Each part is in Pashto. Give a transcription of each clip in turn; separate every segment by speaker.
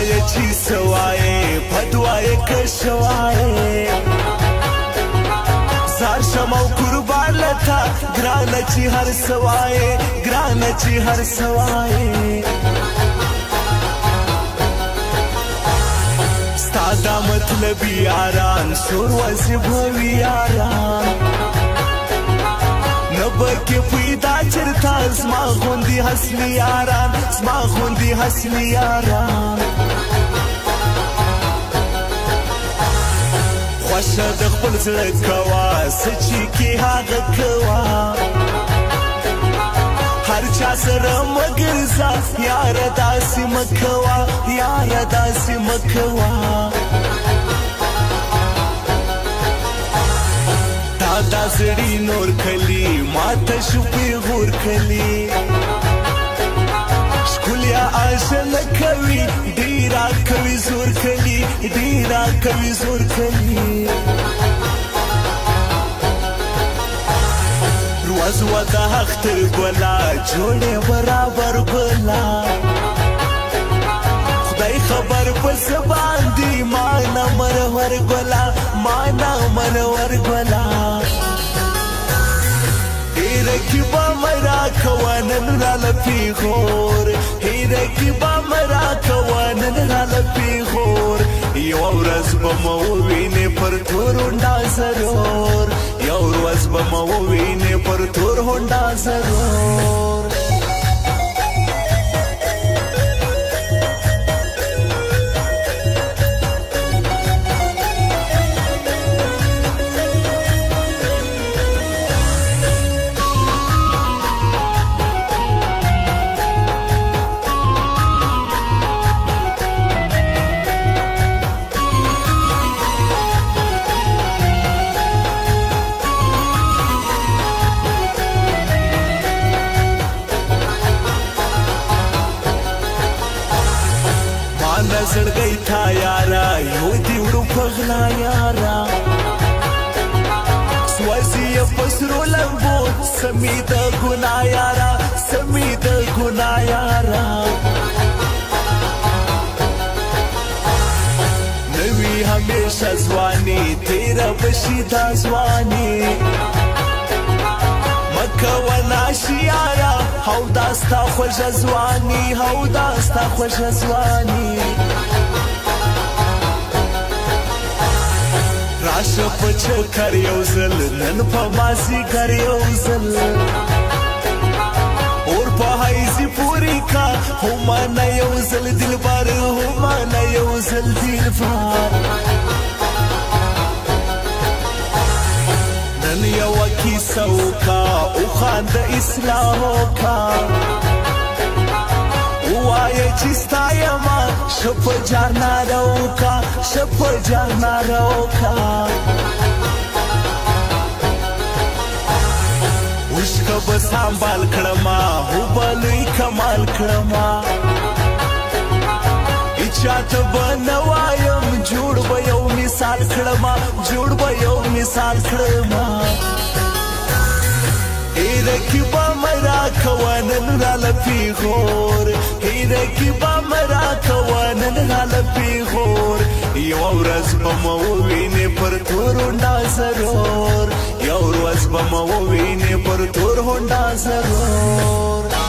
Speaker 1: وایه چې سوایې بدوایه که شوایې زار شم او قربان لتا ګرانه چې هر سوایې ګرانه چې هر سوایې ستا دا مطلبي یاران شور وزبوي یاران نبکې پیدا چرتا زما غوندې حسني یاران زما غوندې حسني یاران خوښه د خپل زړه کوه څه چې کې هغه کوه هر چا سره مه ګرځه یاره داسې مه کوه یاره داسې مه کوه دا زړی نور کلی ماته شو پیغور کلی ښکلیا آشنه کوي ډیرا کوي زور کلی ډیرا کوي زور کلی روز و د اختر ګلا جوړې برابر ګلا خدای خبر پس باندې مانا مرور ګلا مانا مرور ګلا هیرکی با مرا کوانن غلطی خور هیرکی با مرا کوانن غلطی خور یو ورځ به مو وینې پر تور هونډا ضرور یو ورځ به مو وینې پر تور هونډا ضرور زړګی تا یارا یو دی وړو پغلا یارا سوځي په سرو لمبو سمې د ګنا یارا سمې د ګنا یارا نوی همیشه ځواني تیره بشي دا ځواني مکوه ناشي یارا هو دا ستا خوږه ځواني هو دا ستا خوږه ځواني راشه په چکر یو ځل نن په مازدیګر یو ځل اور په حیزې پورې کا همانه یو ځل دلبر همانه یو ځل دلبر نن یوه کیسه وکړه وخانده اصلاح وکړه ووایه چې ستا یمه ښه په جار ناره وکړه ښه په جار ناره وکړه اوښکه به سنبال کړمه هو به لوی کمال کړمه هیچاته به نه وایم جوړ به یو مثال کړمه جوړ به یو مثال کړمه هیرکی با مرا کوانن راله پیغور هیرکی با مرا کوانن راله پیغور یو ورځ به مو ووینې پر تور هونډا ضرور یو ورځ به مو ووینې پر تور هونډا ضرور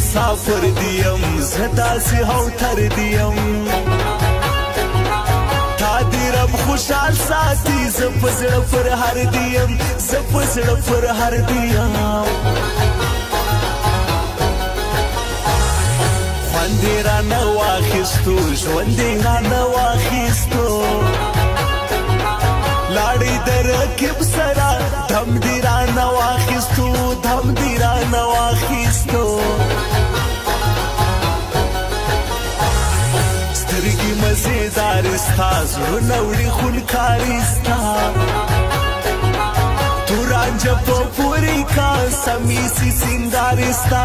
Speaker 1: مسافر دیم زداسې هوتر دیم تا دې رب خوشحال ساتي زه په زړه پر هر دیم زه په زړه پر هر دیم خوند دې رانه واخیستو ژوند دې رانه واخیستو لاړې د رقیب سره دم دې رانه واخیستو دم دې رانه واخیستو سترګې یارستا زړونه وړي خونکارستا تورانجه په پورې کا سمیسی سینګارستا